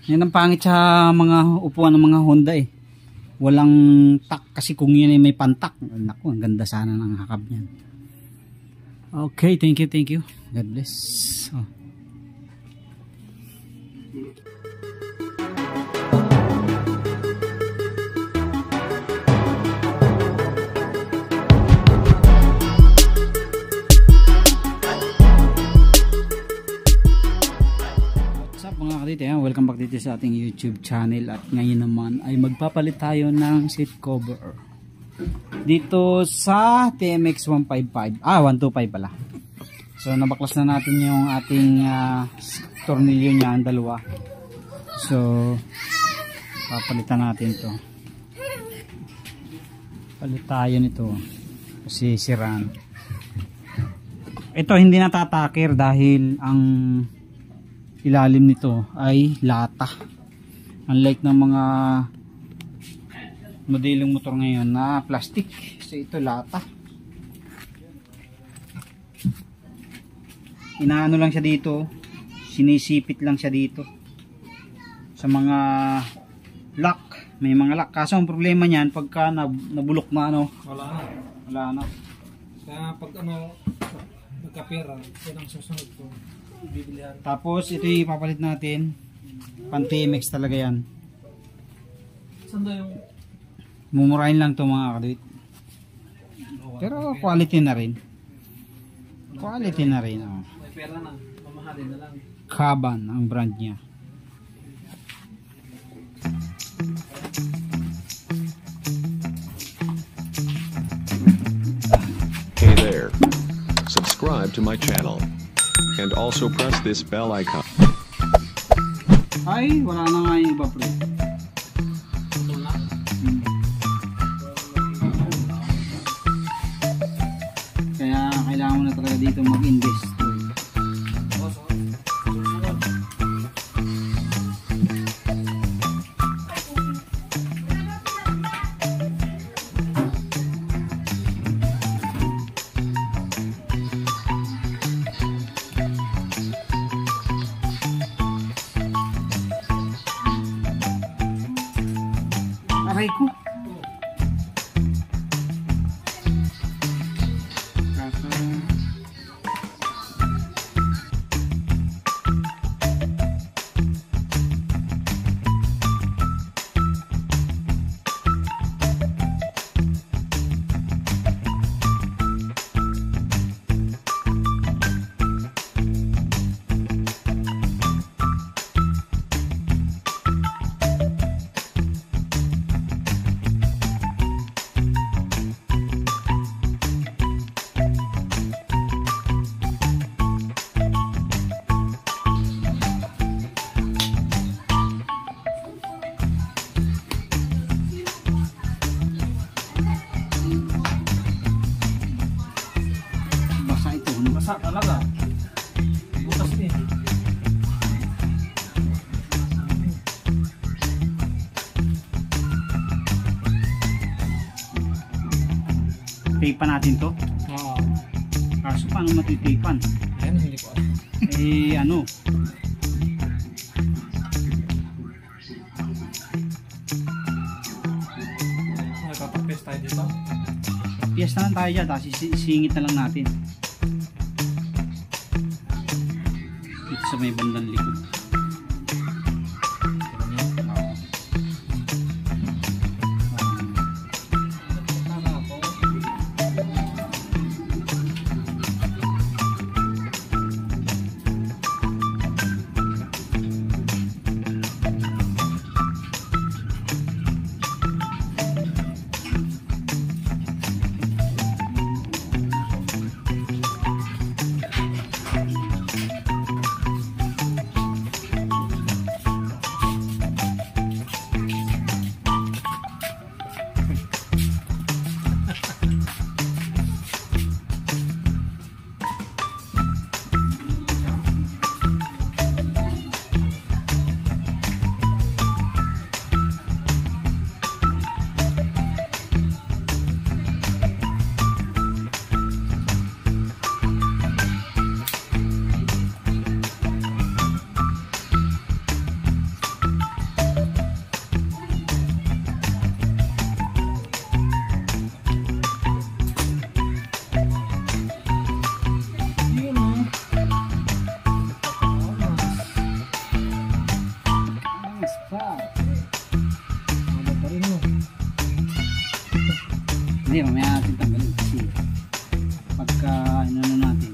Yan ang pangit sa mga upuan ng mga Honda eh. Walang tak kasi kung yun ay may pantak. Naku, ang ganda sana ng hakab niyan. Okay, thank you, thank you. God bless. Oh. Welcome back dito sa ating YouTube channel at ngayon naman ay magpapalit tayo ng seat cover dito sa TMX 155 125 pala. So nabaklas na natin yung ating tornilyo niya, ang dalawa. So papalitan natin to, palit tayo nito kasi siraan. Ito hindi natatakir dahil ang ilalim nito ay lata, unlike ng mga modelong motor ngayon na plastic. So ito lata, inaano lang siya dito, sinisipit lang siya dito sa mga lock. May mga lock, kaso ang problema niyan pagka nabulok na wala na. Kaya pag nagkapera, yan ang susunod ko bibilihan. Tapos ito yung ipapalit natin, pan TMX talaga yan. Saan yung mumurahin lang to mga kadwit, pero quality na rin, quality na rin. May pera na, mamahalin na lang. Kaban ang brand niya. Hey there, subscribe to my channel and also press this bell icon. Ay, wala na nga yung iba, pre. Kaya kailangan mo na talaga dito mag-invest. Aray ko. Basa talaga. Butas din. Tape natin to. Oo. Kaso paano matitipan? Ayan, hindi ko alam. Ano? Nagtatapes tayo dito. Piyas na lang tayo dyan, tapos singit na lang natin dito sa may bandang likod. Hindi, mamaya natin tanggalin kasi pagka ano natin.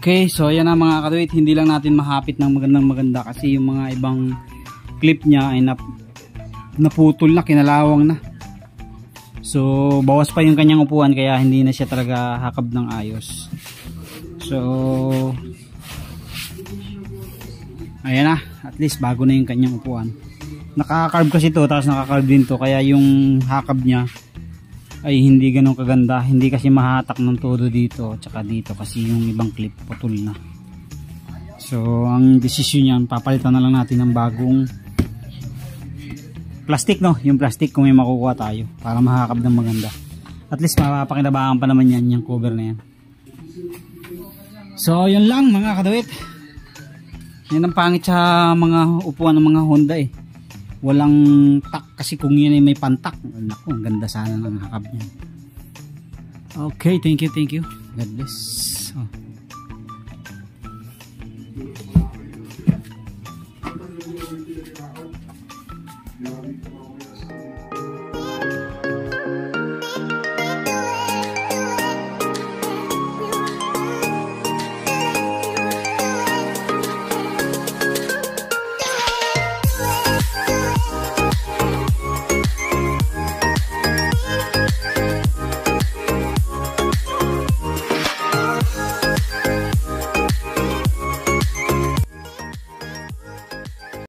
Okay, so ayan na mga kaduit, hindi lang natin mahapit ng maganda kasi yung mga ibang clip niya ay naputol na, kinalawang na. So bawas pa yung kanyang upuan kaya hindi na siya talaga hakab ng ayos. So ayan na, at least bago na yung kanyang upuan. Naka-carb kasi to, tapos naka-carb din to, kaya yung hakab niya ay hindi ganun kaganda, hindi kasi mahatak ng todo dito tsaka dito kasi yung ibang clip putol na. So ang desisyon niyan, papalitan na lang natin ng bagong plastic, no, yung plastic kung may makukuha tayo para mahakab ng maganda. At least mapapakinabangan pa naman yan yung cover na yan. So yun lang mga kadawit, yan ang pangit sa mga upuan ng mga Honda eh, walang tak kasi kung yun ay may pantak, naku, ang ganda sana ng hakab niya. Okay, thank you, God bless.